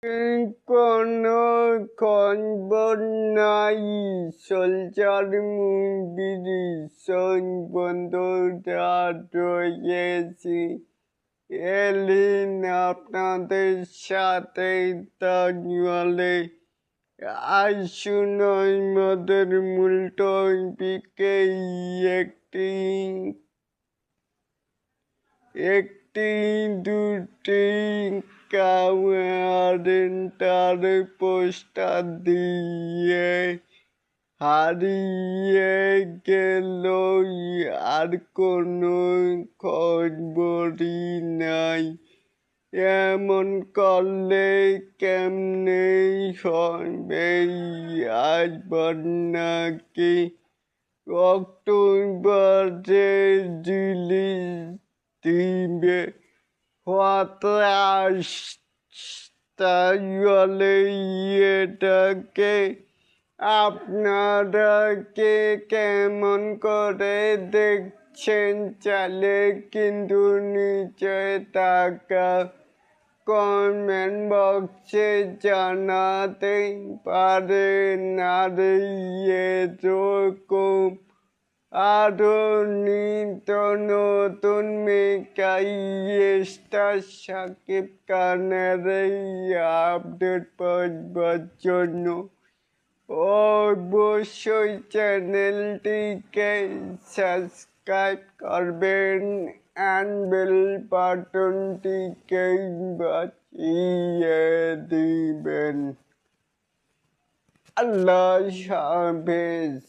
কোনো খবর নাই, সোলজার মুভির শোন বন্ধুরা রয়েছি। এলিন আপনাদের সাথে তাহলে আসুন আমাদের মূল টপিকে একটি দুটি কারেন্টার পোস্টার দিয়ে হারিয়ে গেল, আর কোনো খবরই নাই। এমন করলে কেমনে হবে? আসবার নাকি অক্টোবরে রিলিজ দিবে হতাশ, তাহলে এটাকে আপনারা কেমন করে দেখছেন? চাইলে কিন্তু নিচে থাকা কমেন্ট বক্সে জানাতে পারেন। আর এরকম আরো নিত্য নতুন মেকাই স্টার শাকিব খানের এই আপডেট পাওয়ার জন্য অবশ্যই চ্যানেলটিকে সাবস্ক্রাইব করবেন অ্যান্ড বেল বাটনটিকে বাজিয়ে দিবেন। আল্লাহ হাফেজ।